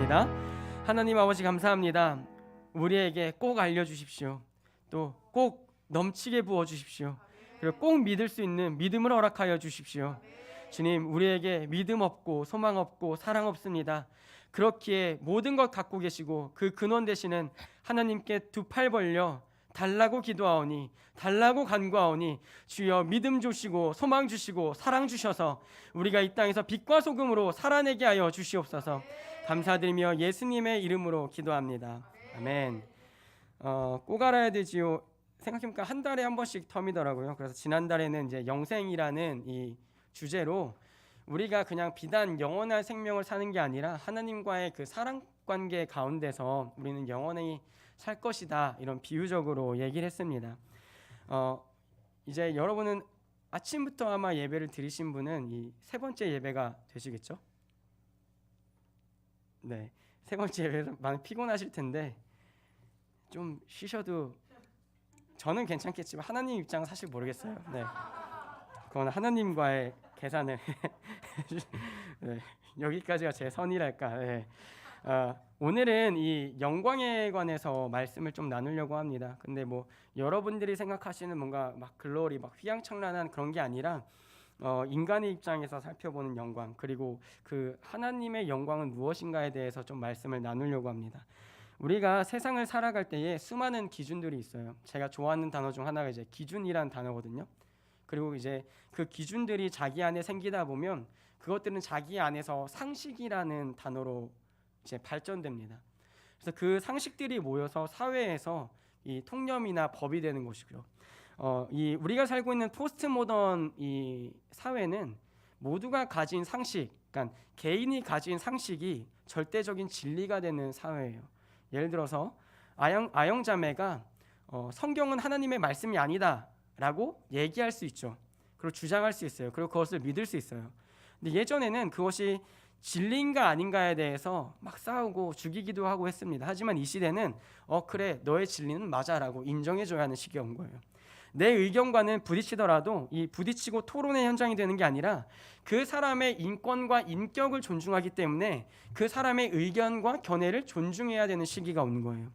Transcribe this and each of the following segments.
기도하겠습니다. 하나님 아버지 감사합니다. 우리에게 꼭 알려주십시오. 또 꼭 넘치게 부어주십시오. 그리고 꼭 믿을 수 있는 믿음을 허락하여 주십시오. 주님, 우리에게 믿음 없고 소망 없고 사랑 없습니다. 그렇기에 모든 것 갖고 계시고 그 근원 되시는 하나님께 두 팔 벌려 달라고 기도하오니, 달라고 간구하오니, 주여 믿음 주시고 소망 주시고 사랑 주셔서 우리가 이 땅에서 빛과 소금으로 살아내게 하여 주시옵소서. 감사드리며 예수님의 이름으로 기도합니다. 아멘. 꼭 알아야 되지요. 생각해보니까 한 달에 한 번씩 텀이더라고요. 그래서 지난달에는 이제 영생이라는 이 주제로 우리가 그냥 비단 영원한 생명을 사는 게 아니라 하나님과의 그 사랑 관계 가운데서 우리는 영원히 살 것이다, 이런 비유적으로 얘기를 했습니다. 이제 여러분은 아침부터 아마 예배를 드리신 분은 이 세 번째 예배가 되시겠죠? 네, 세 번째 예배에서 많이 피곤하실 텐데 좀 쉬셔도 저는 괜찮겠지만 하나님 입장은 사실 모르겠어요. 네, 그건 하나님과의 계산을 네, 여기까지가 제 선이랄까. 네. 오늘은 이 영광에 관해서 말씀을 좀 나누려고 합니다. 근데 뭐 여러분들이 생각하시는 뭔가 막 글로리, 막 휘황찬란한 그런 게 아니라 인간의 입장에서 살펴보는 영광, 그리고 그 하나님의 영광은 무엇인가에 대해서 좀 말씀을 나누려고 합니다. 우리가 세상을 살아갈 때에 수많은 기준들이 있어요. 제가 좋아하는 단어 중 하나가 이제 기준이란 단어거든요. 그리고 이제 그 기준들이 자기 안에 생기다 보면 그것들은 자기 안에서 상식이라는 단어로 이제 발전됩니다. 그래서 그 상식들이 모여서 사회에서 이 통념이나 법이 되는 것이고요. 이 우리가 살고 있는 포스트 모던 이 사회는 모두가 가진 상식, 그러니까 개인이 가진 상식이 절대적인 진리가 되는 사회예요. 예를 들어서 아영자매가 성경은 하나님의 말씀이 아니다라고 얘기할 수 있죠. 그리고 주장할 수 있어요. 그리고 그것을 믿을 수 있어요. 근데 예전에는 그것이 진리인가 아닌가에 대해서 막 싸우고 죽이기도 하고 했습니다. 하지만 이 시대는 그래, 너의 진리는 맞아라고 인정해줘야 하는 시기가 온 거예요. 내 의견과는 부딪히더라도 이 부딪히고 토론의 현장이 되는 게 아니라 그 사람의 인권과 인격을 존중하기 때문에 그 사람의 의견과 견해를 존중해야 되는 시기가 오는 거예요.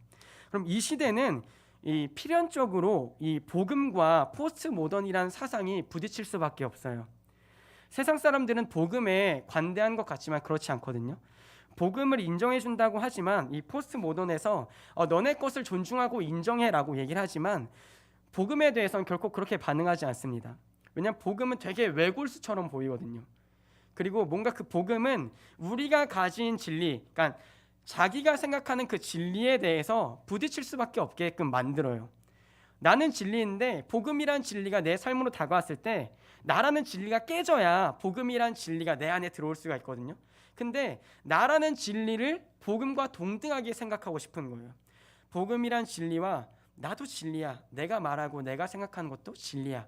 그럼 이 시대는 이 필연적으로 이 복음과 포스트 모던이라는 사상이 부딪힐 수밖에 없어요. 세상 사람들은 복음에 관대한 것 같지만 그렇지 않거든요. 복음을 인정해 준다고 하지만 이 포스트 모던에서 너네 것을 존중하고 인정해라고 얘기를 하지만 복음에 대해서는 결코 그렇게 반응하지 않습니다. 왜냐하면 복음은 되게 외골수처럼 보이거든요. 그리고 뭔가 그 복음은 우리가 가진 진리, 그러니까 자기가 생각하는 그 진리에 대해서 부딪힐 수밖에 없게끔 만들어요. 나는 진리인데 복음이란 진리가 내 삶으로 다가왔을 때 나라는 진리가 깨져야 복음이란 진리가 내 안에 들어올 수가 있거든요. 근데 나라는 진리를 복음과 동등하게 생각하고 싶은 거예요. 복음이란 진리와 나도 진리야, 내가 말하고 내가 생각하는 것도 진리야,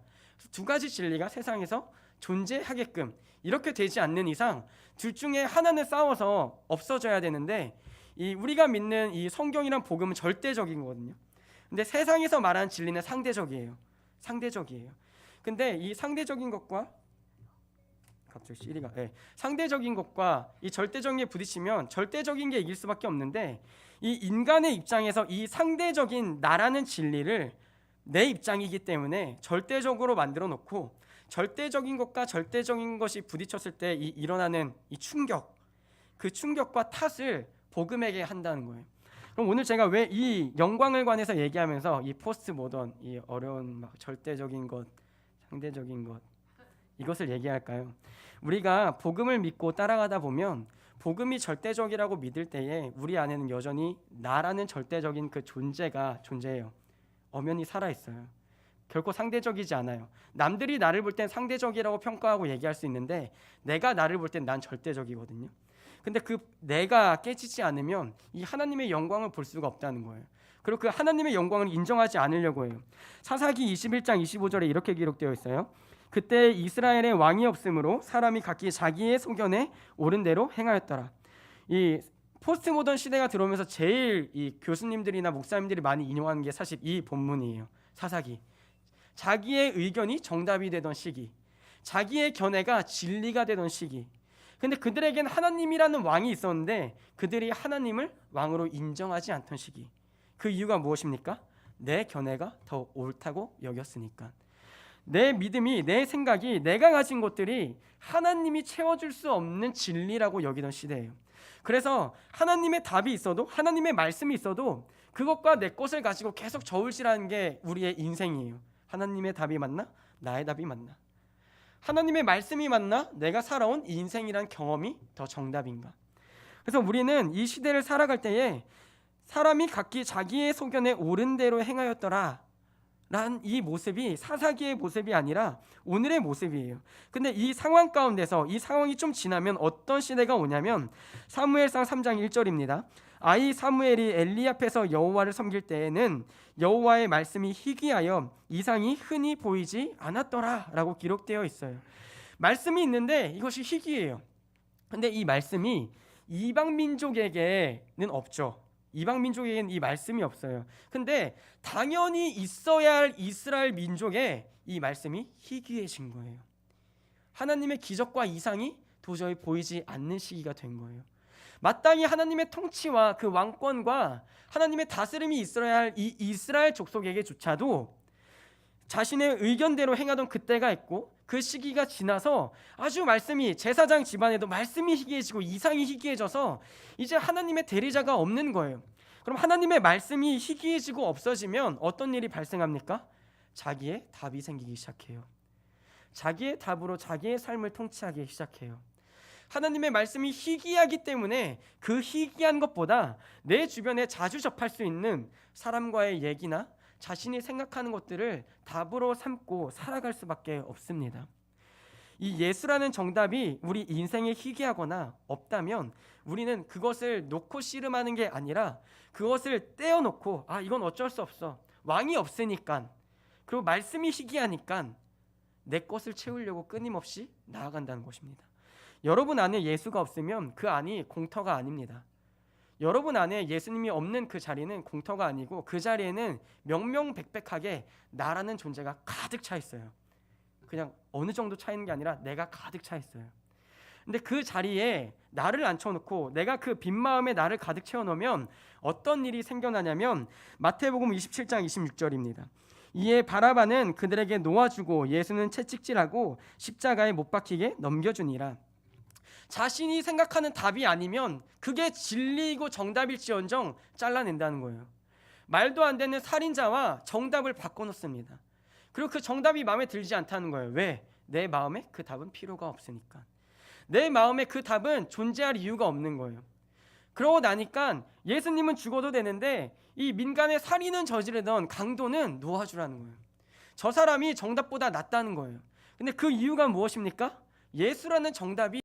두 가지 진리가 세상에서 존재하게끔 이렇게 되지 않는 이상 둘 중에 하나는 싸워서 없어져야 되는데 이 우리가 믿는 이 성경이란 복음은 절대적인 거거든요. 근데 세상에서 말하는 진리는 상대적이에요. 근데 이 상대적인 것과 상대적인 것과 이 절대적인 게 부딪히면 절대적인 게 이길 수밖에 없는데 이 인간의 입장에서 이 상대적인 나라는 진리를 내 입장이기 때문에 절대적으로 만들어 놓고 절대적인 것과 절대적인 것이 부딪혔을 때 일어나는 이 충격, 그 충격과 탓을 복음에게 한다는 거예요. 그럼 오늘 제가 왜 이 영광을 관해서 얘기하면서 이 포스트 모던, 이 어려운 막 절대적인 것, 상대적인 것 이것을 얘기할까요? 우리가 복음을 믿고 따라가다 보면 복음이 절대적이라고 믿을 때에 우리 안에는 여전히 나라는 절대적인 그 존재가 존재해요. 엄연히 살아있어요. 결코 상대적이지 않아요. 남들이 나를 볼 땐 상대적이라고 평가하고 얘기할 수 있는데 내가 나를 볼 땐 난 절대적이거든요. 근데 그 내가 깨지지 않으면 이 하나님의 영광을 볼 수가 없다는 거예요. 그리고 그 하나님의 영광을 인정하지 않으려고 해요. 사사기 21장 25절에 이렇게 기록되어 있어요. 그때 이스라엘에 왕이 없으므로 사람이 각기 자기의 소견에 옳은 대로 행하였더라. 이 포스트 모던 시대가 들어오면서 제일 이 교수님들이나 목사님들이 많이 인용하는 게 사실 이 본문이에요. 사사기. 자기의 의견이 정답이 되던 시기, 자기의 견해가 진리가 되던 시기, 근데 그들에겐 하나님이라는 왕이 있었는데 그들이 하나님을 왕으로 인정하지 않던 시기. 그 이유가 무엇입니까? 내 견해가 더 옳다고 여겼으니까. 내 믿음이, 내 생각이, 내가 가진 것들이 하나님이 채워줄 수 없는 진리라고 여기던 시대예요. 그래서 하나님의 답이 있어도, 하나님의 말씀이 있어도 그것과 내 것을 가지고 계속 저울질하는 게 우리의 인생이에요. 하나님의 답이 맞나? 나의 답이 맞나? 하나님의 말씀이 맞나? 내가 살아온 인생이란 경험이 더 정답인가? 그래서 우리는 이 시대를 살아갈 때에 사람이 각기 자기의 소견에 옳은 대로 행하였더라 란 이 모습이 사사기의 모습이 아니라 오늘의 모습이에요. 근데 이 상황 가운데서 이 상황이 좀 지나면 어떤 시대가 오냐면 사무엘상 3장 1절입니다. 아이 사무엘이 엘리 앞에서 여호와를 섬길 때에는 여호와의 말씀이 희귀하여 이상이 흔히 보이지 않았더라 라고 기록되어 있어요. 말씀이 있는데 이것이 희귀해요. 근데 이 말씀이 이방 민족에게는 없죠. 이방 민족에게는 이 말씀이 없어요. 근데 당연히 있어야 할 이스라엘 민족에 이 말씀이 희귀해진 거예요. 하나님의 기적과 이상이 도저히 보이지 않는 시기가 된 거예요. 마땅히 하나님의 통치와 그 왕권과 하나님의 다스림이 있어야 할 이 이스라엘 족속에게조차도 자신의 의견대로 행하던 그때가 있고, 그 시기가 지나서 아주 말씀이, 제사장 집안에도 말씀이 희귀해지고 이상이 희귀해져서 이제 하나님의 대리자가 없는 거예요. 그럼 하나님의 말씀이 희귀해지고 없어지면 어떤 일이 발생합니까? 자기의 답이 생기기 시작해요. 자기의 답으로 자기의 삶을 통치하기 시작해요. 하나님의 말씀이 희귀하기 때문에 그 희귀한 것보다 내 주변에 자주 접할 수 있는 사람과의 얘기나 자신이 생각하는 것들을 답으로 삼고 살아갈 수밖에 없습니다. 이 예수라는 정답이 우리 인생에 희귀하거나 없다면 우리는 그것을 놓고 씨름하는 게 아니라 그것을 떼어놓고, 이건 어쩔 수 없어, 왕이 없으니까, 그리고 말씀이 희귀하니까 내 것을 채우려고 끊임없이 나아간다는 것입니다. 여러분 안에 예수가 없으면 그 안이 공터가 아닙니다. 여러분 안에 예수님이 없는 그 자리는 공터가 아니고 그 자리에는 명명백백하게 나라는 존재가 가득 차 있어요. 그냥 어느 정도 차 있는 게 아니라 내가 가득 차 있어요. 근데 그 자리에 나를 앉혀놓고 내가 그 빈 마음에 나를 가득 채워놓으면 어떤 일이 생겨나냐면 마태복음 27장 26절입니다. 이에 바라바는 그들에게 놓아주고 예수는 채찍질하고 십자가에 못 박히게 넘겨주니라. 자신이 생각하는 답이 아니면 그게 진리이고 정답일지언정 잘라낸다는 거예요. 말도 안 되는 살인자와 정답을 바꿔놓습니다. 그리고 그 정답이 마음에 들지 않다는 거예요. 왜? 내 마음에 그 답은 필요가 없으니까. 내 마음에 그 답은 존재할 이유가 없는 거예요. 그러고 나니까 예수님은 죽어도 되는데 이 민간에 살인은 저지르던 강도는 놓아주라는 거예요. 저 사람이 정답보다 낫다는 거예요. 근데 그 이유가 무엇입니까? 예수라는 정답이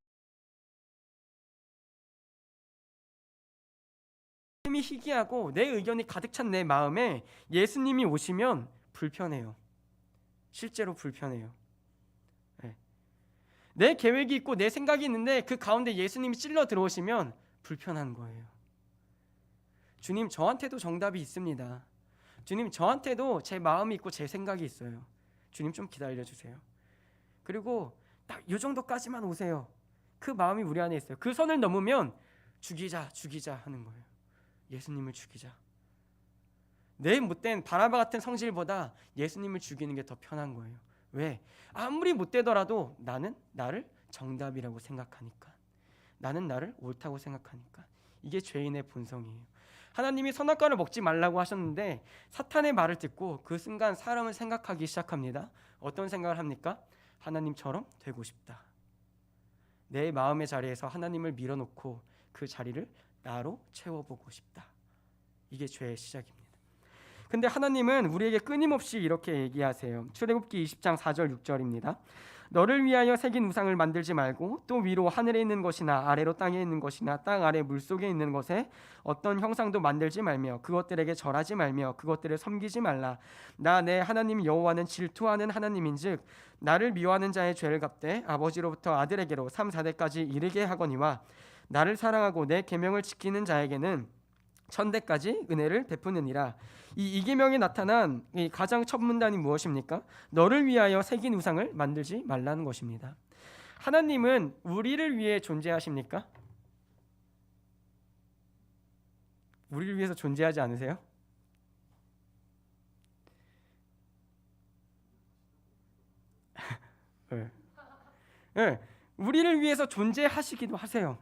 희귀하고 내 의견이 가득 찬 내 마음에 예수님이 오시면 불편해요. 실제로 불편해요. 내 계획이 있고 내 생각이 있는데 그 가운데 예수님이 찔러 들어오시면 불편한 거예요. 주님, 저한테도 정답이 있습니다. 주님, 저한테도 제 마음이 있고 제 생각이 있어요. 주님, 좀 기다려주세요. 그리고 딱 이 정도까지만 오세요. 그 마음이 우리 안에 있어요. 그 선을 넘으면 죽이자 하는 거예요. 예수님을 죽이자. 내 못된 바라바 같은 성질보다 예수님을 죽이는 게 더 편한 거예요. 왜? 아무리 못되더라도 나는 나를 정답이라고 생각하니까, 나는 나를 옳다고 생각하니까. 이게 죄인의 본성이에요. 하나님이 선악과를 먹지 말라고 하셨는데 사탄의 말을 듣고 그 순간 사람을 생각하기 시작합니다. 어떤 생각을 합니까? 하나님처럼 되고 싶다. 내 마음의 자리에서 하나님을 밀어놓고 그 자리를 나로 채워보고 싶다. 이게 죄의 시작입니다. 근데 하나님은 우리에게 끊임없이 이렇게 얘기하세요. 출애굽기 20장 4절 6절입니다. 너를 위하여 새긴 우상을 만들지 말고 또 위로 하늘에 있는 것이나 아래로 땅에 있는 것이나 땅 아래 물속에 있는 것에 어떤 형상도 만들지 말며 그것들에게 절하지 말며 그것들을 섬기지 말라. 나 내 하나님 여호와는 질투하는 하나님인즉 나를 미워하는 자의 죄를 갚되 아버지로부터 아들에게로 3, 4대까지 이르게 하거니와 나를 사랑하고 내 계명을 지키는 자에게는 천대까지 은혜를 베푸느니라. 이 계명에 나타난 이 가장 첫 문단이 무엇입니까? 너를 위하여 새긴 우상을 만들지 말라는 것입니다. 하나님은 우리를 위해 존재하십니까? 우리를 위해서 존재하지 않으세요? 네. 네. 우리를 위해서 존재하시기도 하세요.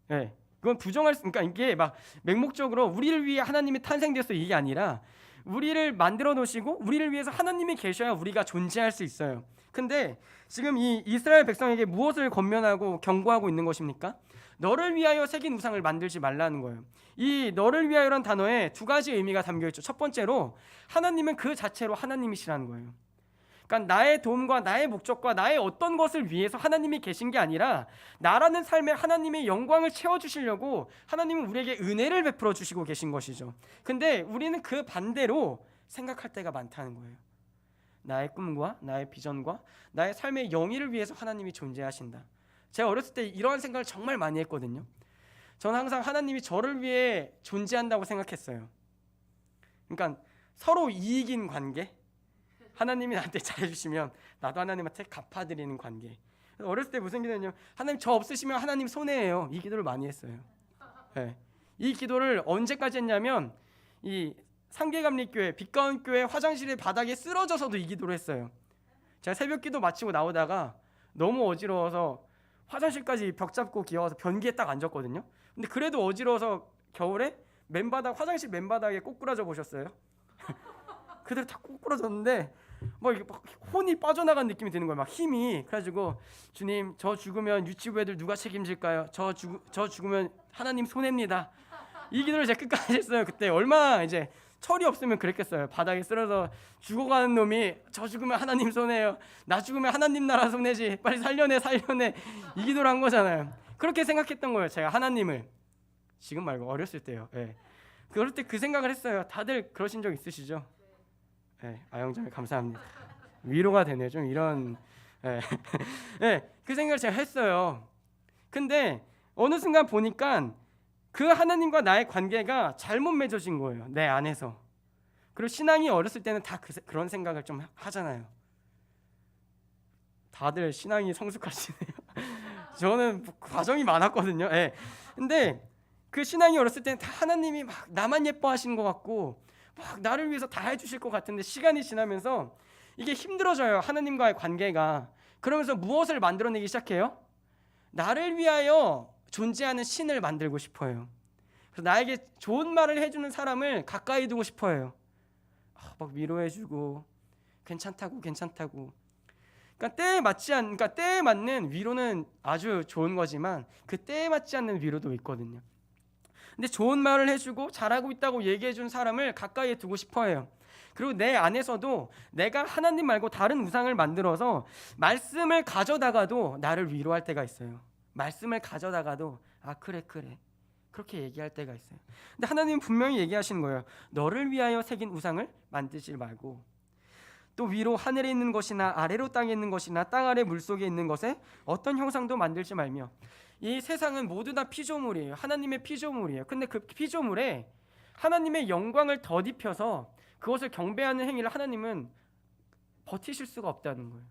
네. 그건 그러니까 이게 막 맹목적으로 우리를 위해 하나님이 탄생되었어 이게 아니라 우리를 만들어 놓으시고 우리를 위해서 하나님이 계셔야 우리가 존재할 수 있어요. 근데 지금 이 이스라엘 백성에게 무엇을 권면하고 경고하고 있는 것입니까? 너를 위하여 새긴 우상을 만들지 말라는 거예요. 이 너를 위하여라는 단어에 두 가지 의미가 담겨 있죠. 첫 번째로 하나님은 그 자체로 하나님이시라는 거예요. 그러니까 나의 도움과 나의 목적과 나의 어떤 것을 위해서 하나님이 계신 게 아니라 나라는 삶에 하나님의 영광을 채워주시려고 하나님은 우리에게 은혜를 베풀어 주시고 계신 것이죠. 근데 우리는 그 반대로 생각할 때가 많다는 거예요. 나의 꿈과 나의 비전과 나의 삶의 영위를 위해서 하나님이 존재하신다. 제가 어렸을 때 이러한 생각을 정말 많이 했거든요. 저는 항상 하나님이 저를 위해 존재한다고 생각했어요. 그러니까 서로 이익인 관계, 하나님이 나한테 잘해주시면 나도 하나님한테 갚아드리는 관계. 어렸을 때 무슨 기도냐면 하나님 저 없으시면 하나님 손해예요. 이 기도를 많이 했어요. 네. 이 기도를 언제까지 했냐면 이 상계감리교회 빛가운 교회 화장실의 바닥에 쓰러져서도 이 기도를 했어요. 제가 새벽 기도 마치고 나오다가 너무 어지러워서 화장실까지 벽 잡고 기어와서 변기에 딱 앉았거든요. 근데 그래도 어지러워서 겨울에 화장실 맨바닥에 꼬꾸라져 보셨어요? 그대로 다 꼬꾸라졌는데 막 혼이 빠져나간 느낌이 드는 거예요. 막 힘이. 그래가지고 주님 저 죽으면 유치부 애들 누가 책임질까요? 저 죽으면 하나님 손해입니다. 이 기도를 제가 끝까지 했어요. 그때 얼마나 이제 철이 없으면 그랬겠어요. 바닥에 쓰러져 죽어가는 놈이 저 죽으면 하나님 손해예요. 나 죽으면 하나님 나라 손해지. 빨리 살려내. 이 기도를 한 거잖아요. 그렇게 생각했던 거예요. 제가 하나님을. 지금 말고 어렸을 때요. 네. 그럴 때 그 생각을 했어요. 다들 그러신 적 있으시죠? 네, 아영정님 감사합니다. 위로가 되네요. 좀 이런 네, 그 생각을 제가 했어요. 근데 어느 순간 보니까 그 하나님과 나의 관계가 잘못 맺어진 거예요. 내 안에서. 그리고 신앙이 어렸을 때는 다 그런 생각을 좀 하잖아요. 다들 신앙이 성숙하시네요. 저는 과정이 많았거든요. 네. 근데 그 신앙이 어렸을 때는 다 하나님이 막 나만 예뻐하시는 것 같고 막 나를 위해서 다 해주실 것 같은데 시간이 지나면서 이게 힘들어져요. 하나님과의 관계가. 그러면서 무엇을 만들어내기 시작해요? 나를 위하여 존재하는 신을 만들고 싶어요. 그래서 나에게 좋은 말을 해주는 사람을 가까이 두고 싶어요. 막 위로해주고 괜찮다고. 그러니까 때에 맞는 위로는 아주 좋은 거지만 그 때에 맞지 않는 위로도 있거든요. 근데 좋은 말을 해주고 잘하고 있다고 얘기해준 사람을 가까이에 두고 싶어해요. 그리고 내 안에서도 내가 하나님 말고 다른 우상을 만들어서 말씀을 가져다가도 나를 위로할 때가 있어요. 말씀을 가져다가도 그래 그렇게 얘기할 때가 있어요. 근데 하나님은 분명히 얘기하시는 거예요. 너를 위하여 새긴 우상을 만들지 말고 또 위로 하늘에 있는 것이나 아래로 땅에 있는 것이나 땅 아래 물속에 있는 것에 어떤 형상도 만들지 말며. 이 세상은 모두 다 피조물이에요. 하나님의 피조물이에요. 근데 그 피조물에 하나님의 영광을 덧입혀서 그것을 경배하는 행위를 하나님은 버티실 수가 없다는 거예요.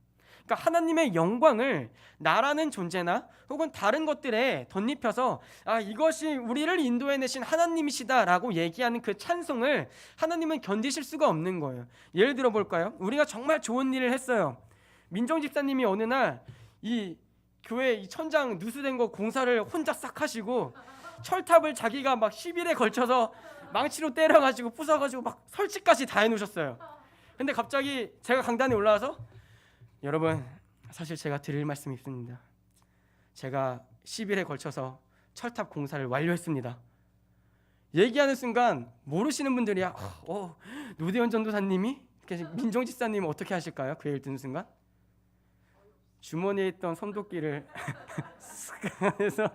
그러니까 하나님의 영광을 나라는 존재나 혹은 다른 것들에 덧입혀서 이것이 우리를 인도해내신 하나님이시다라고 얘기하는 그 찬송을 하나님은 견디실 수가 없는 거예요. 예를 들어 볼까요? 우리가 정말 좋은 일을 했어요. 민정 집사님이 어느 날 이 교회 이 천장 누수된 거 공사를 혼자 싹 하시고 철탑을 자기가 막 10일에 걸쳐서 망치로 때려가지고 부숴가지고 막 설치까지 다 해놓으셨어요. 근데 갑자기 제가 강단에 올라와서 여러분 사실 제가 드릴 말씀이 있습니다. 제가 10일에 걸쳐서 철탑 공사를 완료했습니다. 얘기하는 순간 모르시는 분들이야 노대현 전도사님이 민정집사님은 어떻게 하실까요? 그 얘기를 듣는 순간 주머니에 있던 손도끼를 해서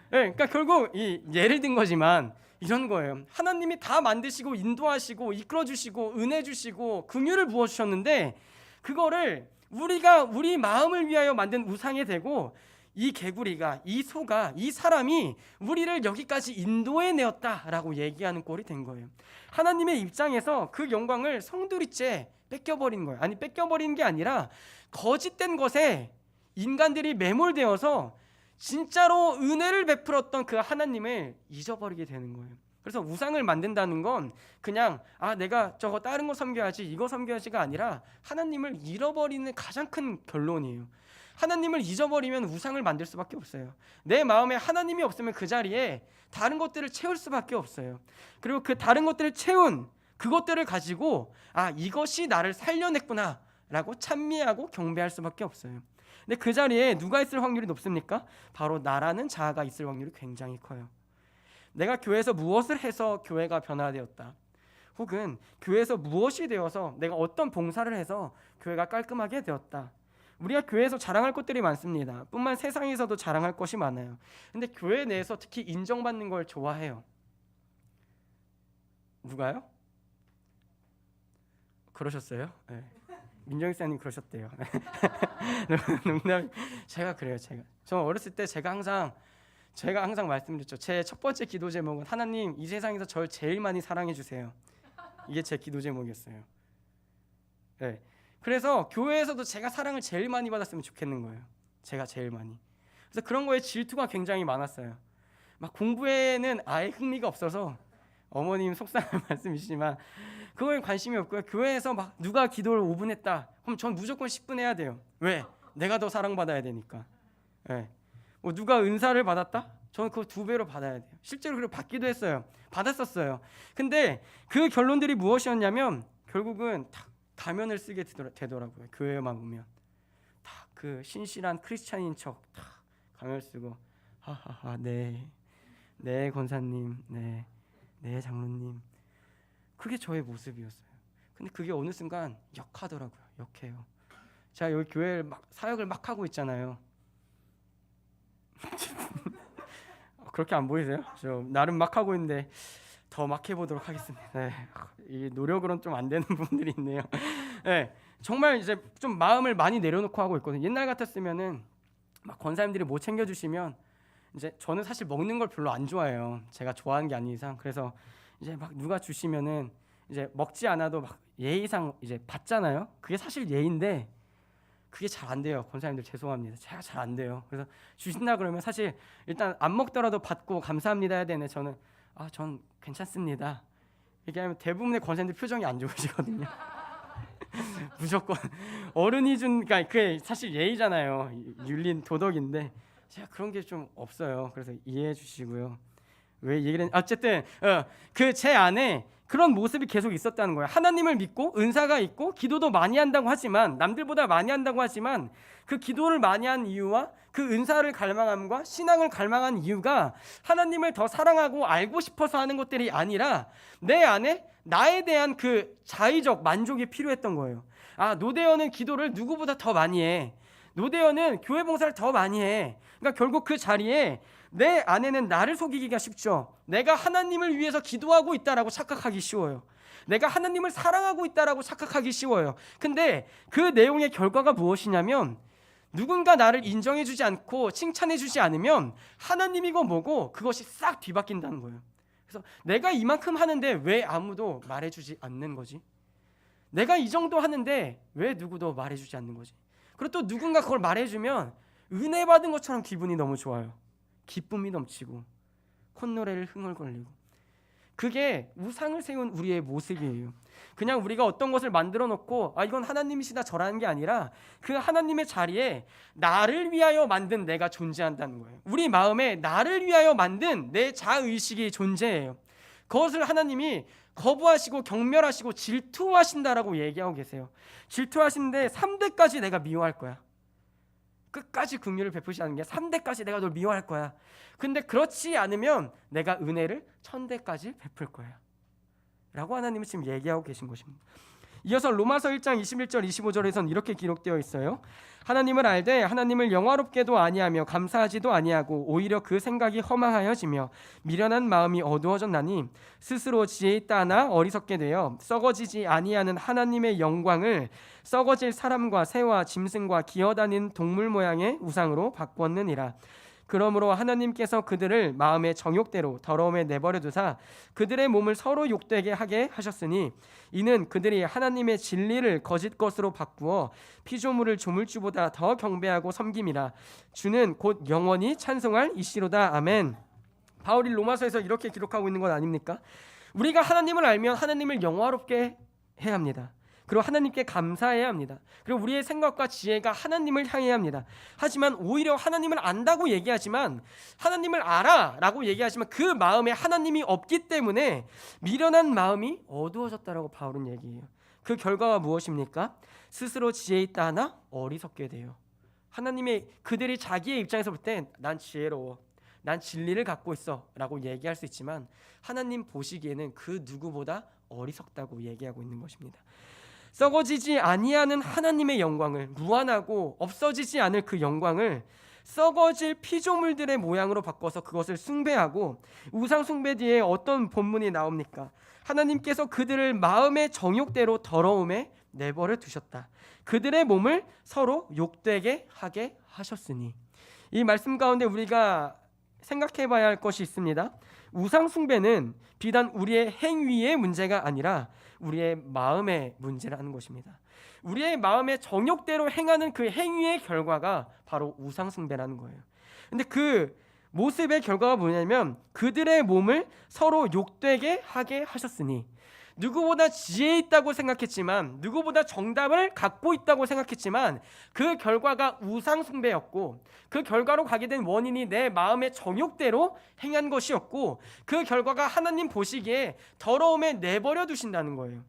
그러니까 결국 이 예를 든 거지만 이런 거예요. 하나님이 다 만드시고 인도하시고 이끌어주시고 은혜 주시고 긍휼을 부어주셨는데 그거를 우리가 우리 마음을 위하여 만든 우상이 되고 이 개구리가 이 소가 이 사람이 우리를 여기까지 인도해내었다라고 얘기하는 꼴이 된 거예요. 하나님의 입장에서 그 영광을 송두리째 뺏겨버린 거예요. 뺏겨버리는 게 아니라 거짓된 것에 인간들이 매몰되어서 진짜로 은혜를 베풀었던 그 하나님을 잊어버리게 되는 거예요. 그래서 우상을 만든다는 건 그냥 내가 저거 다른 거 섬겨야지 이거 섬겨야지가 아니라 하나님을 잃어버리는 가장 큰 결론이에요. 하나님을 잊어버리면 우상을 만들 수밖에 없어요. 내 마음에 하나님이 없으면 그 자리에 다른 것들을 채울 수밖에 없어요. 그리고 그 다른 것들을 채운 그것들을 가지고 이것이 나를 살려냈구나 라고 찬미하고 경배할 수밖에 없어요. 근데 그 자리에 누가 있을 확률이 높습니까? 바로 나라는 자아가 있을 확률이 굉장히 커요. 내가 교회에서 무엇을 해서 교회가 변화되었다, 혹은 교회에서 무엇이 되어서 내가 어떤 봉사를 해서 교회가 깔끔하게 되었다. 우리가 교회에서 자랑할 것들이 많습니다. 뿐만 세상에서도 자랑할 것이 많아요. 근데 교회 내에서 특히 인정받는 걸 좋아해요. 누가요? 그러셨어요? 네. 민정희 사님 그러셨대요. 농담. 제가 그래요. 저 어렸을 때 제가 항상 말씀드렸죠. 제 첫 번째 기도 제목은 하나님 이 세상에서 저를 제일 많이 사랑해 주세요. 이게 제 기도 제목이었어요. 네. 그래서 교회에서도 제가 사랑을 제일 많이 받았으면 좋겠는 거예요. 제가 제일 많이. 그래서 그런 거에 질투가 굉장히 많았어요. 막 공부에는 아예 흥미가 없어서 어머님 속상한 말씀이시지만 그거에 관심이 없고요. 교회에서 막 누가 기도를 5분 했다, 그럼 전 무조건 10분 해야 돼요. 왜? 내가 더 사랑받아야 되니까. 네. 뭐 누가 은사를 받았다? 저는 그거 2배로 받아야 돼요. 실제로 그렇게 받기도 했어요. 받았었어요. 근데 그 결론들이 무엇이었냐면 결국은 다 가면을 쓰게 되더라고요. 교회만 오면 다 그 신실한 크리스찬인 척 다 가면 쓰고 하하하 네 권사님, 네 장로님, 그게 저의 모습이었어요. 근데 그게 어느 순간 역하더라고요. 역해요. 제가 여기 교회 사역을 막 하고 있잖아요. 그렇게 안 보이세요? 저 나름 막 하고 있는데 더 막 해보도록 하겠습니다. 네. 이 노력으로는 좀 안 되는 부분들이 있네요. 네. 정말 이제 좀 마음을 많이 내려놓고 하고 있거든요. 옛날 같았으면은 막 권사님들이 뭐 챙겨주시면 이제 저는 사실 먹는 걸 별로 안 좋아해요. 제가 좋아하는 게 아닌 이상. 그래서 이제 막 누가 주시면은 이제 먹지 않아도 막 예의상 이제 받잖아요. 그게 사실 예인데 그게 잘 안 돼요. 권사님들 죄송합니다. 제가 잘 안 돼요. 그래서 주신다 그러면 사실 일단 안 먹더라도 받고 감사합니다 해야 되는데 저는 전 괜찮습니다. 이렇게 하면 대부분의 권사님들 표정이 안 좋으시거든요. 무조건 어른이 준, 그러니까 그게 사실 예의잖아요. 윤리 도덕인데 제가 그런 게 좀 없어요. 그래서 이해해 주시고요. 왜 얘기를 어쨌든 그 제 안에 그런 모습이 계속 있었다는 거예요. 하나님을 믿고 은사가 있고 기도도 많이 한다고 하지만 남들보다 많이 한다고 하지만 그 기도를 많이 한 이유와 그 은사를 갈망함과 신앙을 갈망한 이유가 하나님을 더 사랑하고 알고 싶어서 하는 것들이 아니라 내 안에 나에 대한 그 자의적 만족이 필요했던 거예요. 노대현은 기도를 누구보다 더 많이 해. 노대현은 교회 봉사를 더 많이 해. 그러니까 결국 그 자리에 내 안에는 나를 속이기가 쉽죠. 내가 하나님을 위해서 기도하고 있다라고 착각하기 쉬워요. 내가 하나님을 사랑하고 있다라고 착각하기 쉬워요. 근데 그 내용의 결과가 무엇이냐면 누군가 나를 인정해주지 않고 칭찬해주지 않으면 하나님이고 뭐고 그것이 싹 뒤바뀐다는 거예요. 그래서 내가 이만큼 하는데 왜 아무도 말해주지 않는 거지? 내가 이 정도 하는데 왜 누구도 말해주지 않는 거지? 그리고 또 누군가 그걸 말해주면 은혜 받은 것처럼 기분이 너무 좋아요. 기쁨이 넘치고 콧노래를 흥얼거리고. 그게 우상을 세운 우리의 모습이에요. 그냥 우리가 어떤 것을 만들어 놓고 이건 하나님이시다 저라는 게 아니라 그 하나님의 자리에 나를 위하여 만든 내가 존재한다는 거예요. 우리 마음에 나를 위하여 만든 내 자의식이 존재해요. 그것을 하나님이 거부하시고 경멸하시고 질투하신다라고 얘기하고 계세요. 질투하시는데 3대까지 내가 미워할 거야. 끝까지 긍휼을 베푸시 않는 게 3대까지 내가 널 미워할 거야. 근데 그렇지 않으면 내가 은혜를 1000대까지 베풀 거야 라고 하나님은 지금 얘기하고 계신 것입니다. 이어서 로마서 1장 21절 25절에서는 이렇게 기록되어 있어요. 하나님을 알되 하나님을 영화롭게도 아니하며 감사하지도 아니하고 오히려 그 생각이 허망하여지며 미련한 마음이 어두워졌나니 스스로 지혜 있다 하나 어리석게 되어 썩어지지 아니하는 하나님의 영광을 썩어질 사람과 새와 짐승과 기어다니는 동물 모양의 우상으로 바꾸었느니라. 그러므로 하나님께서 그들을 마음의 정욕대로 더러움에 내버려 두사 그들의 몸을 서로 욕되게 하게 하셨으니 이는 그들이 하나님의 진리를 거짓 것으로 바꾸어 피조물을 조물주보다 더 경배하고 섬김이라. 주는 곧 영원히 찬송할 이시로다. 아멘. 바울이 로마서에서 이렇게 기록하고 있는 것 아닙니까? 우리가 하나님을 알면 하나님을 영화롭게 해야 합니다. 그리고 하나님께 감사해야 합니다. 그리고 우리의 생각과 지혜가 하나님을 향해야 합니다. 하지만 오히려 하나님을 안다고 얘기하지만, 하나님을 알아 라고 얘기하지만 그 마음에 하나님이 없기 때문에 미련한 마음이 어두워졌다라고 바울은 얘기해요. 그 결과가 무엇입니까? 스스로 지혜 있다 하나 어리석게 돼요. 하나님의 그들이 자기의 입장에서 볼 때 난 지혜로워, 난 진리를 갖고 있어 라고 얘기할 수 있지만 하나님 보시기에는 그 누구보다 어리석다고 얘기하고 있는 것입니다. 썩어지지 아니하는 하나님의 영광을, 무한하고 없어지지 않을 그 영광을 썩어질 피조물들의 모양으로 바꿔서 그것을 숭배하고, 우상 숭배 뒤에 어떤 본문이 나옵니까? 하나님께서 그들을 마음의 정욕대로 더러움에 내버려 두셨다. 그들의 몸을 서로 욕되게 하게 하셨으니. 이 말씀 가운데 우리가 생각해 봐야 할 것이 있습니다. 우상 숭배는 비단 우리의 행위의 문제가 아니라 우리의 마음의 문제라는 것입니다. 우리의 마음의 정욕대로 행하는 그 행위의 결과가 바로 우상 숭배라는 거예요. 근데 그 모습의 결과가 뭐냐면 그들의 몸을 서로 욕되게 하게 하셨으니, 누구보다 지혜 있다고 생각했지만, 누구보다 정답을 갖고 있다고 생각했지만 그 결과가 우상 숭배였고, 그 결과로 가게 된 원인이 내 마음의 정욕대로 행한 것이었고, 그 결과가 하나님 보시기에 더러움에 내버려 두신다는 거예요.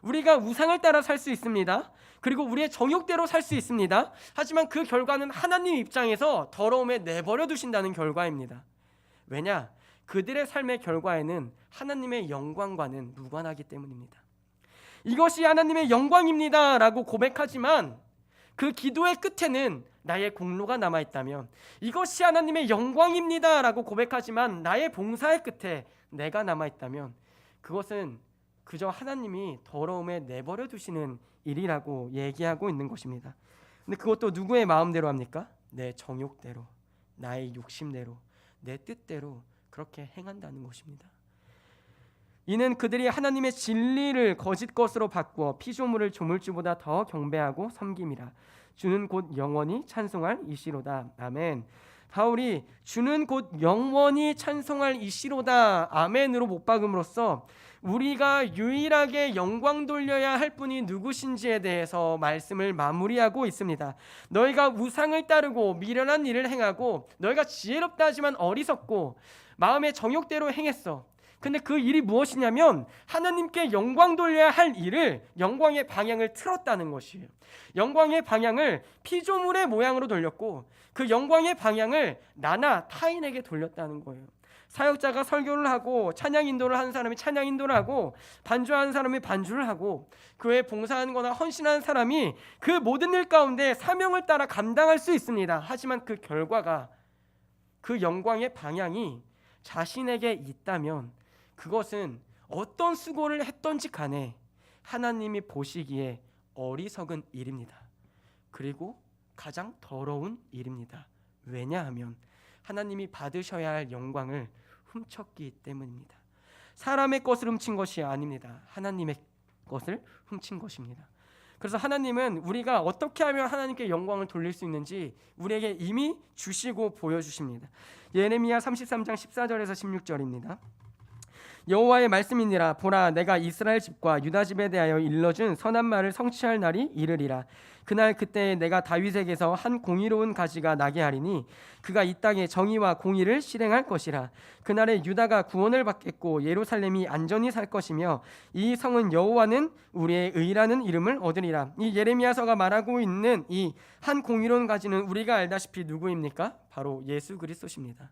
우리가 우상을 따라 살 수 있습니다. 그리고 우리의 정욕대로 살 수 있습니다. 하지만 그 결과는 하나님 입장에서 더러움에 내버려 두신다는 결과입니다. 왜냐? 그들의 삶의 결과에는 하나님의 영광과는 무관하기 때문입니다. 이것이 하나님의 영광입니다 라고 고백하지만 그 기도의 끝에는 나의 공로가 남아있다면, 이것이 하나님의 영광입니다 라고 고백하지만 나의 봉사의 끝에 내가 남아있다면 그것은 그저 하나님이 더러움에 내버려 두시는 일이라고 얘기하고 있는 것입니다. 근데 그것도 누구의 마음대로 합니까? 내 정욕대로, 나의 욕심대로, 내 뜻대로 그렇게 행한다는 것입니다. 이는 그들이 하나님의 진리를 거짓 것으로 바꾸어 피조물을 조물주보다 더 경배하고 섬김이라. 주는 곧 영원히 찬송할 이시로다. 아멘. 바울이 주는 곧 영원히 찬송할 이시로다 아멘으로 못 박음으로써 우리가 유일하게 영광 돌려야 할 분이 누구신지에 대해서 말씀을 마무리하고 있습니다. 너희가 우상을 따르고 미련한 일을 행하고, 너희가 지혜롭다 하지만 어리석고 마음의 정욕대로 행했어. 근데 그 일이 무엇이냐면 하나님께 영광 돌려야 할 일을, 영광의 방향을 틀었다는 것이에요. 영광의 방향을 피조물의 모양으로 돌렸고 그 영광의 방향을 나나 타인에게 돌렸다는 거예요. 사역자가 설교를 하고 찬양 인도를 하는 사람이 찬양 인도를 하고, 반주하는 사람이 반주를 하고, 교회에 봉사하는 거나 헌신하는 사람이 그 모든 일 가운데 사명을 따라 감당할 수 있습니다. 하지만 그 결과가, 그 영광의 방향이 자신에게 있다면 그것은 어떤 수고를 했던지 간에 하나님이 보시기에 어리석은 일입니다. 그리고 가장 더러운 일입니다. 왜냐하면 하나님이 받으셔야 할 영광을 훔쳤기 때문입니다. 사람의 것을 훔친 것이 아닙니다. 하나님의 것을 훔친 것입니다. 그래서 하나님은 우리가 어떻게 하면 하나님께 영광을 돌릴 수 있는지 우리에게 이미 주시고 보여주십니다. 예레미야 33장 14절에서 16절입니다. 여호와의 말씀이니라. 보라, 내가 이스라엘 집과 유다 집에 대하여 일러준 선한 말을 성취할 날이 이르리라. 그날 그때 내가 다윗에게서 한 공의로운 가지가 나게 하리니 그가 이 땅에 정의와 공의를 실행할 것이라. 그날에 유다가 구원을 받겠고 예루살렘이 안전히 살 것이며 이 성은 여호와는 우리의 의라는 이름을 얻으리라. 이 예레미야서가 말하고 있는 이 한 공의로운 가지는 우리가 알다시피 누구입니까? 바로 예수 그리스도십니다.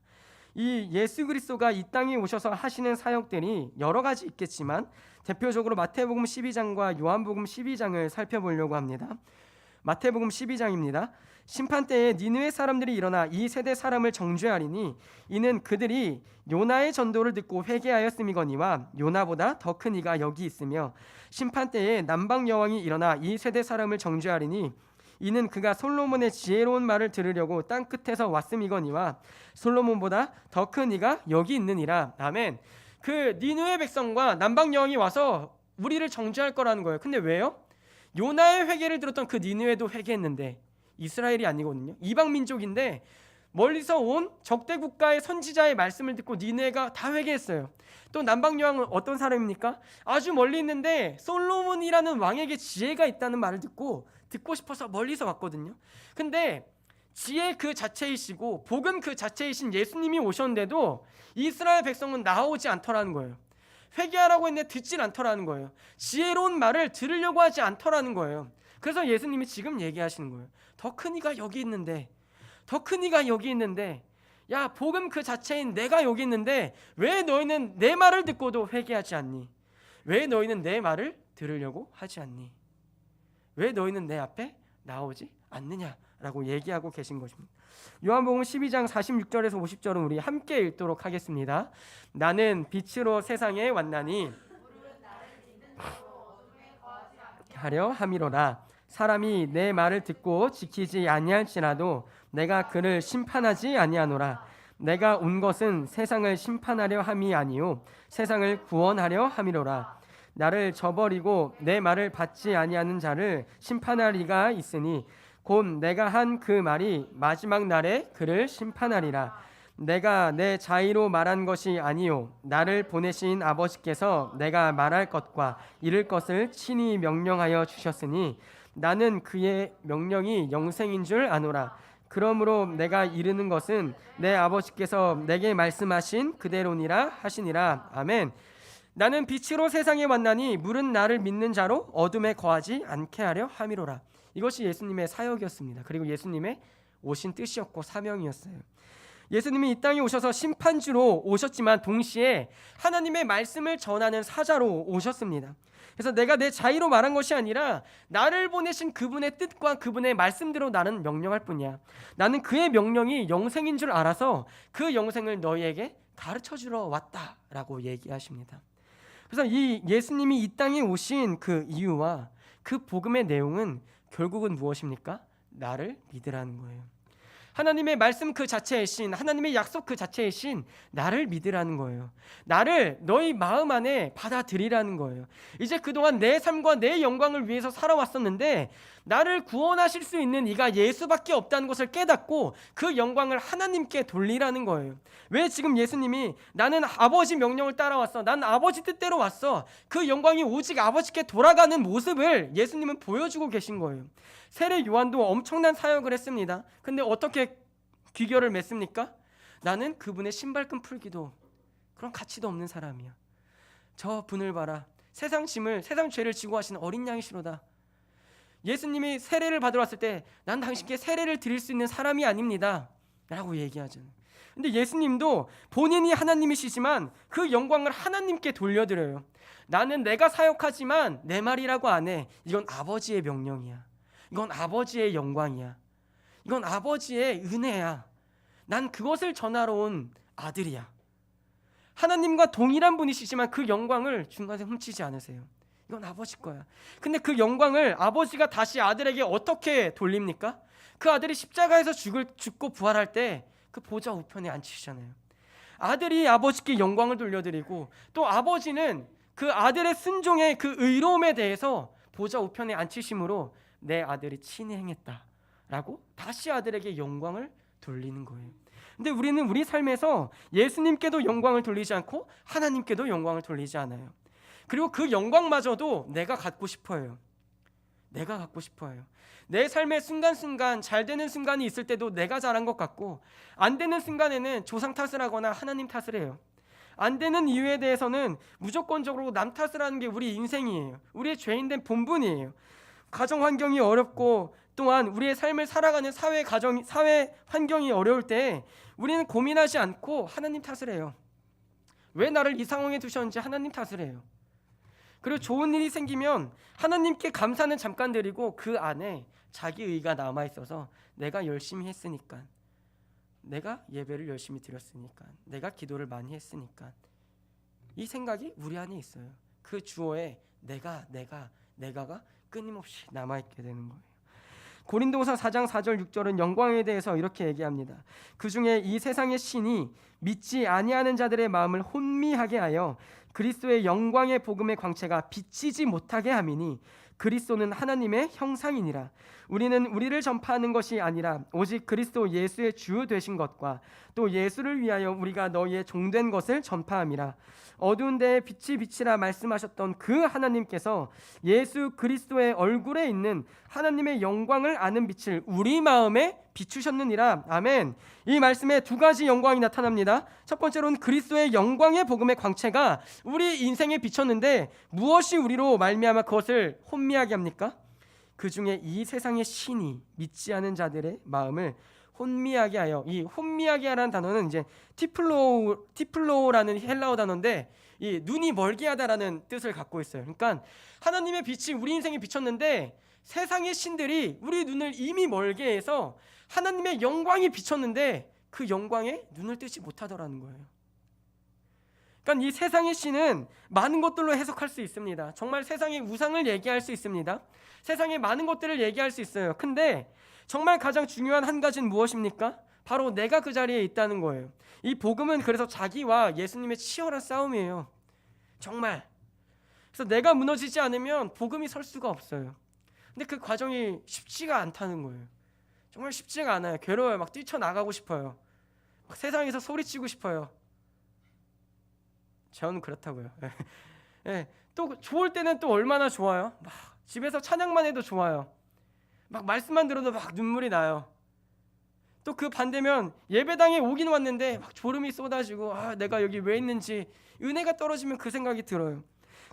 이 예수 그리스도가 이 땅에 오셔서 하시는 사역들이 여러 가지 있겠지만 대표적으로 마태복음 12장과 요한복음 12장을 살펴보려고 합니다. 마태복음 12장입니다. 심판때에 니느웨 사람들이 일어나 이 세대 사람을 정죄하리니 이는 그들이 요나의 전도를 듣고 회개하였음이거니와 요나보다 더 큰 이가 여기 있으며 심판때에 남방 여왕이 일어나 이 세대 사람을 정죄하리니 이는 그가 솔로몬의 지혜로운 말을 들으려고 땅 끝에서 왔음이거니와 솔로몬보다 더 큰 이가 여기 있느니라. 아멘. 그 니느웨 백성과 남방 여왕이 와서 우리를 정죄할 거라는 거예요. 근데 왜요? 요나의 회개를 들었던 그 니느웨도 회개했는데 이스라엘이 아니거든요. 이방 민족인데 멀리서 온 적대 국가의 선지자의 말씀을 듣고 니느웨가 다 회개했어요. 또 남방 여왕은 어떤 사람입니까? 아주 멀리 있는데 솔로몬이라는 왕에게 지혜가 있다는 말을 듣고 싶어서 멀리서 왔거든요. 근데 지혜 그 자체이시고 복음 그 자체이신 예수님이 오셨는데도 이스라엘 백성은 나오지 않더라는 거예요. 회개하라고 했는데 듣질 않더라는 거예요. 지혜로운 말을 들으려고 하지 않더라는 거예요. 그래서 예수님이 지금 얘기하시는 거예요. 더 큰 이가 여기 있는데, 더 큰 이가 여기 있는데, 야, 복음 그 자체인 내가 여기 있는데 왜 너희는 내 말을 듣고도 회개하지 않니? 왜 너희는 내 말을 들으려고 하지 않니? 왜 너희는 내 앞에 나오지 않느냐라고 얘기하고 계신 것입니다. 요한복음 12장 46절에서 50절은 우리 함께 읽도록 하겠습니다. 나는 빛으로 세상에 왔나니 하려 함이로라. 사람이 내 말을 듣고 지키지 아니할지라도 내가 그를 심판하지 아니하노라. 내가 온 것은 세상을 심판하려 함이 아니요 세상을 구원하려 함이로라. 나를 저버리고 내 말을 받지 아니하는 자를 심판할 이가 있으니 곧 내가 한 그 말이 마지막 날에 그를 심판하리라. 내가 내 자의로 말한 것이 아니요 나를 보내신 아버지께서 내가 말할 것과 이를 것을 친히 명령하여 주셨으니 나는 그의 명령이 영생인 줄 아노라. 그러므로 내가 이르는 것은 내 아버지께서 내게 말씀하신 그대로니라 하시니라. 아멘. 나는 빛으로 세상에 왔나니 물은 나를 믿는 자로 어둠에 거하지 않게 하려 함이로라. 이것이 예수님의 사역이었습니다. 그리고 예수님의 오신 뜻이었고 사명이었어요. 예수님이 이 땅에 오셔서 심판주로 오셨지만 동시에 하나님의 말씀을 전하는 사자로 오셨습니다. 그래서 내가 내 자의로 말한 것이 아니라 나를 보내신 그분의 뜻과 그분의 말씀대로 나는 명령할 뿐이야. 나는 그의 명령이 영생인 줄 알아서 그 영생을 너희에게 가르쳐주러 왔다라고 얘기하십니다. 그래서 이 예수님이 이 땅에 오신 그 이유와 그 복음의 내용은 결국은 무엇입니까? 나를 믿으라는 거예요. 하나님의 말씀 그 자체이신, 하나님의 약속 그 자체이신 나를 믿으라는 거예요. 나를 너희 마음 안에 받아들이라는 거예요. 이제 그동안 내 삶과 내 영광을 위해서 살아왔었는데 나를 구원하실 수 있는 이가 예수밖에 없다는 것을 깨닫고 그 영광을 하나님께 돌리라는 거예요. 왜 지금 예수님이 나는 아버지 명령을 따라왔어, 난 아버지 뜻대로 왔어, 그 영광이 오직 아버지께 돌아가는 모습을 예수님은 보여주고 계신 거예요. 세례 요한도 엄청난 사역을 했습니다. 근데 어떻게 귀결을 맺습니까? 나는 그분의 신발끈 풀기도 그런 가치도 없는 사람이야. 저 분을 봐라. 세상 짐을, 세상 죄를 지고 하시는 어린 양이시로다. 예수님이 세례를 받으러 왔을 때 난 당신께 세례를 드릴 수 있는 사람이 아닙니다 라고 얘기하잖아요. 근데 예수님도 본인이 하나님이시지만 그 영광을 하나님께 돌려드려요. 나는 내가 사역하지만 내 말이라고 안 해. 이건 아버지의 명령이야. 이건 아버지의 영광이야. 이건 아버지의 은혜야. 난 그것을 전하러 온 아들이야. 하나님과 동일한 분이시지만 그 영광을 중간에 훔치지 않으세요. 이건 아버지 거야. 근데 그 영광을 아버지가 다시 아들에게 어떻게 돌립니까? 그 아들이 십자가에서 죽고 부활할 때 그 보좌 우편에 앉히시잖아요. 아들이 아버지께 영광을 돌려드리고 또 아버지는 그 아들의 순종의 그 의로움에 대해서 보좌 우편에 앉히심으로 내 아들이 친히 행했다라고 다시 아들에게 영광을 돌리는 거예요. 근데 우리는 우리 삶에서 예수님께도 영광을 돌리지 않고 하나님께도 영광을 돌리지 않아요. 그리고 그 영광마저도 내가 갖고 싶어요. 내가 갖고 싶어요. 내 삶의 순간순간 잘 되는 순간이 있을 때도 내가 잘한 것 같고 안 되는 순간에는 조상 탓을 하거나 하나님 탓을 해요. 안 되는 이유에 대해서는 무조건적으로 남 탓을 하는 게 우리 인생이에요. 우리의 죄인된 본분이에요. 가정 환경이 어렵고 또한 우리의 삶을 살아가는 사회 환경이 어려울 때 우리는 고민하지 않고 하나님 탓을 해요. 왜 나를 이 상황에 두셨는지 하나님 탓을 해요. 그리고 좋은 일이 생기면 하나님께 감사는 잠깐 드리고 그 안에 자기 의가 남아있어서 내가 열심히 했으니까, 내가 예배를 열심히 드렸으니까, 내가 기도를 많이 했으니까, 이 생각이 우리 안에 있어요. 그 주어에 내가가 끊임없이 남아있게 되는 거예요. 고린도후서 4장 4절 6절은 영광에 대해서 이렇게 얘기합니다. 그 중에 이 세상의 신이 믿지 아니하는 자들의 마음을 혼미하게 하여 그리스도의 영광의 복음의 광채가 비치지 못하게 함이니 그리스도는 하나님의 형상이니라. 우리는 우리를 전파하는 것이 아니라 오직 그리스도 예수의 주 되신 것과 또 예수를 위하여 우리가 너희의 종된 것을 전파함이라. 어두운 데에 빛이 비치라 말씀하셨던 그 하나님께서 예수 그리스도의 얼굴에 있는 하나님의 영광을 아는 빛을 우리 마음에 비추셨느니라. 아멘. 이 말씀에 두 가지 영광이 나타납니다. 첫 번째로는 그리스도의 영광의 복음의 광채가 우리 인생에 비쳤는데 무엇이 우리로 말미암아 그것을 혼미하게 합니까? 그 중에 이 세상의 신이 믿지 않은 자들의 마음을 혼미하게 하여, 이 혼미하게 하라는 단어는 이제 티플로라는 헬라어 단어인데 이 눈이 멀게 하다라는 뜻을 갖고 있어요. 그러니까 하나님의 빛이 우리 인생에 비쳤는데 세상의 신들이 우리 눈을 이미 멀게 해서 하나님의 영광이 비쳤는데 그 영광에 눈을 뜨지 못하더라는 거예요. 그러니까 이 세상의 신은 많은 것들로 해석할 수 있습니다. 정말 세상의 우상을 얘기할 수 있습니다. 세상의 많은 것들을 얘기할 수 있어요. 근데 정말 가장 중요한 한 가지는 무엇입니까? 바로 내가 그 자리에 있다는 거예요. 이 복음은 그래서 자기와 예수님의 치열한 싸움이에요. 정말. 그래서 내가 무너지지 않으면 복음이 설 수가 없어요. 근데 그 과정이 쉽지가 않다는 거예요. 정말 쉽지가 않아요. 괴로워요. 막 뛰쳐나가고 싶어요. 막 세상에서 소리치고 싶어요. 저는 그렇다고요. 네. 또 좋을 때는 또 얼마나 좋아요. 막 집에서 찬양만 해도 좋아요. 막 말씀만 들어도 막 눈물이 나요. 또 그 반대면 예배당에 오긴 왔는데 막 졸음이 쏟아지고 내가 여기 왜 있는지 은혜가 떨어지면 그 생각이 들어요.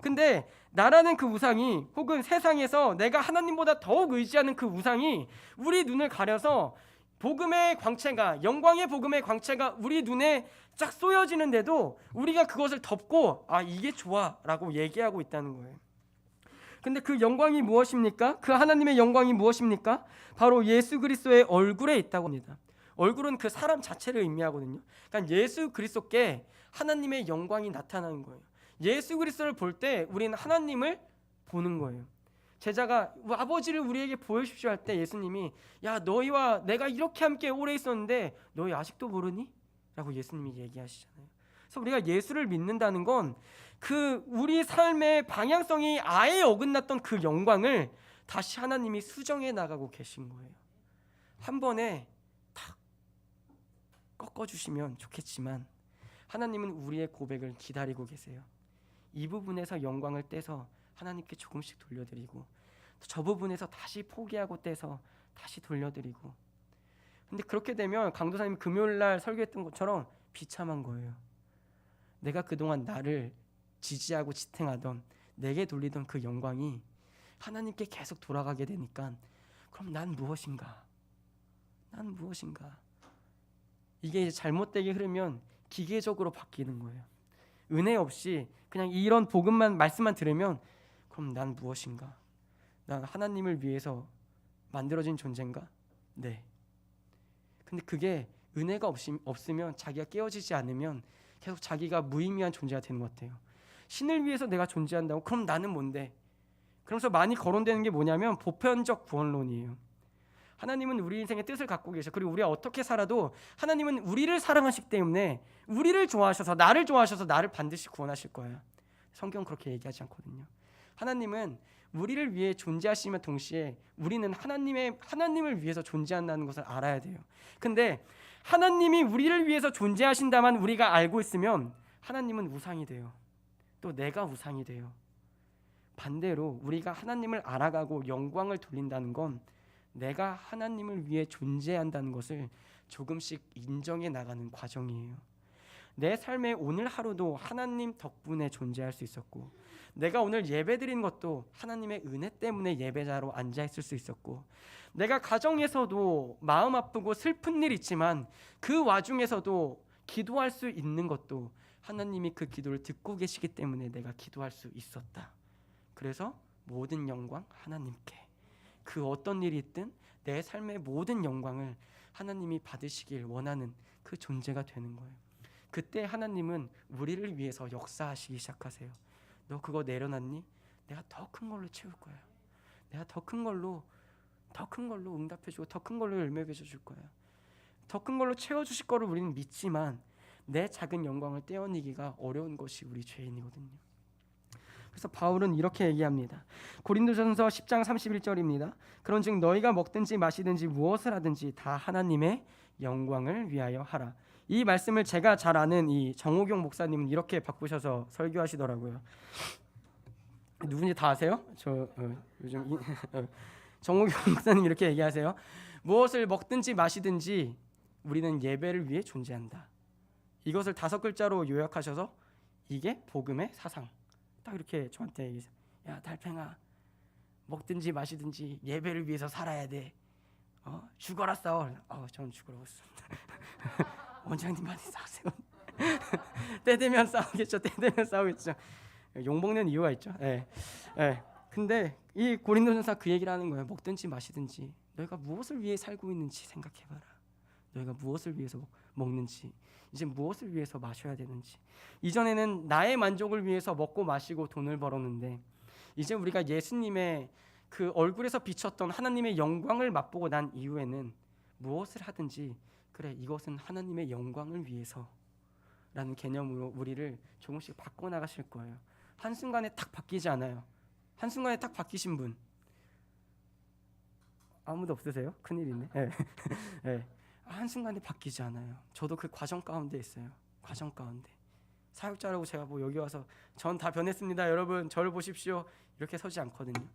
근데 나라는 그 우상이 혹은 세상에서 내가 하나님보다 더욱 의지하는 그 우상이 우리 눈을 가려서 복음의 광채가, 영광의 복음의 광채가 우리 눈에 쫙 쏘여지는데도 우리가 그것을 덮고 이게 좋아 라고 얘기하고 있다는 거예요. 근데 그 영광이 무엇입니까? 그 하나님의 영광이 무엇입니까? 바로 예수 그리스도의 얼굴에 있다고 합니다. 얼굴은 그 사람 자체를 의미하거든요. 그러니까 예수 그리스도께 하나님의 영광이 나타나는 거예요. 예수 그리스도를 볼 때 우리는 하나님을 보는 거예요. 제자가 아버지를 우리에게 보여주십시오 할 때 예수님이 너희와 내가 이렇게 함께 오래 있었는데 너희 아직도 모르니? 라고 예수님이 얘기하시잖아요. 그래서 우리가 예수를 믿는다는 건 그 우리 삶의 방향성이 아예 어긋났던 그 영광을 다시 하나님이 수정해 나가고 계신 거예요. 한 번에 탁 꺾어주시면 좋겠지만 하나님은 우리의 고백을 기다리고 계세요. 이 부분에서 영광을 떼서 하나님께 조금씩 돌려드리고 저 부분에서 다시 포기하고 떼서 다시 돌려드리고. 근데 그렇게 되면 강도사님 금요일날 설교했던 것처럼 비참한 거예요. 내가 그동안 나를 지지하고 지탱하던 내게 돌리던 그 영광이 하나님께 계속 돌아가게 되니까 그럼 난 무엇인가? 난 무엇인가? 이게 잘못되게 흐르면 기계적으로 바뀌는 거예요. 은혜 없이 그냥 이런 복음만 말씀만 들으면 그럼 난 무엇인가? 난 하나님을 위해서 만들어진 존재인가? 네. 근데 그게 은혜가 없으면 자기가 깨어지지 않으면 계속 자기가 무의미한 존재가 되는 것 같아요. 신을 위해서 내가 존재한다고? 그럼 나는 뭔데? 그러면서 많이 거론되는 게 뭐냐면 보편적 구원론이에요. 하나님은 우리 인생의 뜻을 갖고 계셔. 그리고 우리가 어떻게 살아도 하나님은 우리를 사랑하시기 때문에 우리를 좋아하셔서 나를 좋아하셔서 나를 반드시 구원하실 거예요. 성경은 그렇게 얘기하지 않거든요. 하나님은 우리를 위해 존재하시면 동시에 우리는 하나님을 위해서 존재한다는 것을 알아야 돼요. 근데 하나님이 우리를 위해서 존재하신다만 우리가 알고 있으면 하나님은 우상이 돼요. 또 내가 우상이 돼요. 반대로 우리가 하나님을 알아가고 영광을 돌린다는 건 내가 하나님을 위해 존재한다는 것을 조금씩 인정해 나가는 과정이에요. 내 삶의 오늘 하루도 하나님 덕분에 존재할 수 있었고, 내가 오늘 예배드린 것도 하나님의 은혜 때문에 예배자로 앉아있을 수 있었고, 내가 가정에서도 마음 아프고 슬픈 일 있지만 그 와중에서도 기도할 수 있는 것도 하나님이 그 기도를 듣고 계시기 때문에 내가 기도할 수 있었다. 그래서 모든 영광 하나님께, 그 어떤 일이 있든 내 삶의 모든 영광을 하나님이 받으시길 원하는 그 존재가 되는 거예요. 그때 하나님은 우리를 위해서 역사하시기 시작하세요. 너 그거 내려놨니? 내가 더 큰 걸로 채울 거야. 내가 더 큰 걸로 더 큰 걸로 응답해주고 더 큰 걸로 열매 맺어줄 거예요. 더 큰 걸로 채워주실 거를 우리는 믿지만 내 작은 영광을 떼어내기가 어려운 것이 우리 죄인이거든요. 그래서 바울은 이렇게 얘기합니다. 고린도전서 10장 31절입니다. 그런즉 너희가 먹든지 마시든지 무엇을 하든지 다 하나님의 영광을 위하여 하라. 이 말씀을 제가 잘 아는 이 정호경 목사님은 이렇게 바꾸셔서 설교하시더라고요. 누군지 다 아세요? 요즘 정호경 목사님 이렇게 얘기하세요. 무엇을 먹든지 마시든지 우리는 예배를 위해 존재한다. 이것을 5글자로 요약하셔서 이게 복음의 사상. 딱 이렇게 저한테 얘기해서 야 달팽아, 먹든지 마시든지 예배를 위해서 살아야 돼. 죽어라 싸워. 전 죽으라고 했습니다. 원장님 많이 싸우세요. 때 되면 싸우겠죠. 때 되면 싸우겠죠. 욕먹는 이유가 있죠. 근데 이 고린도전서 그 얘기를 하는 거예요. 먹든지 마시든지 너희가 무엇을 위해 살고 있는지 생각해봐라. 너희가 무엇을 위해서 먹는지, 이제 무엇을 위해서 마셔야 되는지. 이전에는 나의 만족을 위해서 먹고 마시고 돈을 벌었는데 이제 우리가 예수님의 그 얼굴에서 비쳤던 하나님의 영광을 맛보고 난 이후에는 무엇을 하든지 그래 이것은 하나님의 영광을 위해서라는 개념으로 우리를 조금씩 바꿔나가실 거예요. 한순간에 딱 바뀌지 않아요. 한순간에 딱 바뀌신 분 아무도 없으세요? 큰일이네. 한순간에 바뀌지 않아요. 저도 그 과정 가운데 있어요. 과정 가운데 사역자라고 제가 뭐 여기 와서 전 다 변했습니다 여러분 저를 보십시오 이렇게 서지 않거든요.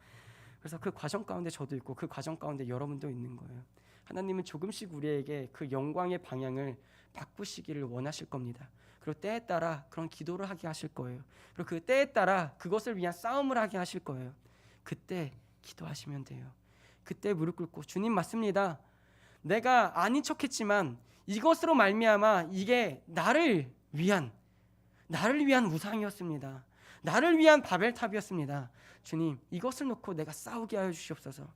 그래서 그 과정 가운데 저도 있고 그 과정 가운데 여러분도 있는 거예요. 하나님은 조금씩 우리에게 그 영광의 방향을 바꾸시기를 원하실 겁니다. 그리고 때에 따라 그런 기도를 하게 하실 거예요. 그리고 그 때에 따라 그것을 위한 싸움을 하게 하실 거예요. 그때 기도하시면 돼요. 그때 무릎 꿇고 주님 맞습니다. 내가 아닌 척했지만 이것으로 말미암아 이게 나를 위한 우상이었습니다. 나를 위한 바벨탑이었습니다. 주님 이것을 놓고 내가 싸우게 하여 주시옵소서.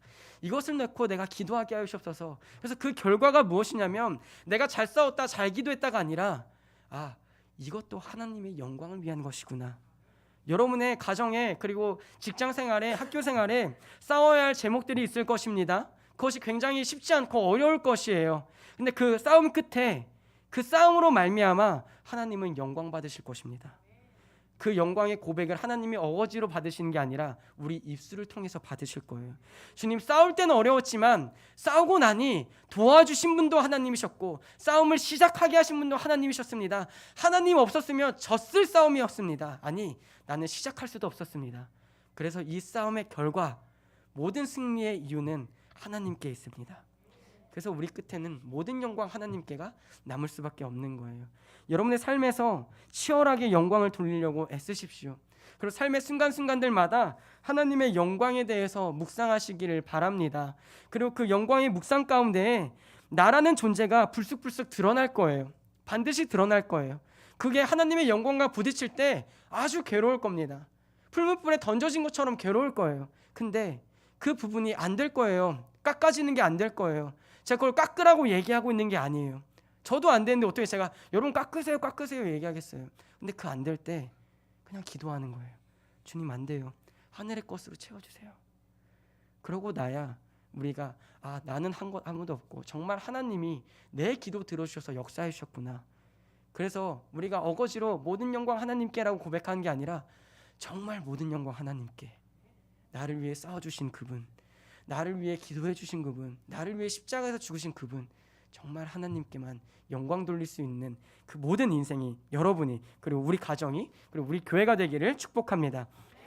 이것을 놓고 내가 기도하게 하여 주시옵소서. 그래서 그 결과가 무엇이냐면 내가 잘 싸웠다 잘 기도했다가 아니라 이것도 하나님의 영광을 위한 것이구나. 여러분의 가정에 그리고 직장 생활에 학교 생활에 싸워야 할 제목들이 있을 것입니다. 그것이 굉장히 쉽지 않고 어려울 것이에요. 근데 그 싸움 끝에 그 싸움으로 말미암아 하나님은 영광 받으실 것입니다. 그 영광의 고백을 하나님이 어거지로 받으시는 게 아니라 우리 입술을 통해서 받으실 거예요. 주님 싸울 때는 어려웠지만 싸우고 나니 도와주신 분도 하나님이셨고 싸움을 시작하게 하신 분도 하나님이셨습니다. 하나님 없었으면 졌을 싸움이었습니다. 아니 나는 시작할 수도 없었습니다. 그래서 이 싸움의 결과 모든 승리의 이유는 하나님께 있습니다. 그래서 우리 끝에는 모든 영광 하나님께가 남을 수밖에 없는 거예요. 여러분의 삶에서 치열하게 영광을 돌리려고 애쓰십시오. 그리고 삶의 순간순간들마다 하나님의 영광에 대해서 묵상하시기를 바랍니다. 그리고 그 영광의 묵상 가운데 나라는 존재가 불쑥불쑥 드러날 거예요. 반드시 드러날 거예요. 그게 하나님의 영광과 부딪힐 때 아주 괴로울 겁니다. 풀무불에 던져진 것처럼 괴로울 거예요. 근데 그 부분이 안 될 거예요. 깎아지는 게 안 될 거예요. 제가 그걸 깎으라고 얘기하고 있는 게 아니에요. 저도 안 되는데 어떻게 제가 여러분 깎으세요 얘기하겠어요. 근데 그 안 될 때 그냥 기도하는 거예요. 주님 안 돼요. 하늘의 것으로 채워주세요. 그러고 나야 우리가 나는 한 것 아무도 없고 정말 하나님이 내 기도 들어주셔서 역사해 주셨구나. 그래서 우리가 어거지로 모든 영광 하나님께라고 고백하는 게 아니라 정말 모든 영광 하나님께. 나를 위해 싸워주신 그분, 나를 위해 기도해 주신 그분, 나를 위해 십자가에서 죽으신 그분, 정말 하나님께만 영광 돌릴 수 있는 그 모든 인생이 여러분이 그리고 우리 가정이 그리고 우리 교회가 되기를 축복합니다.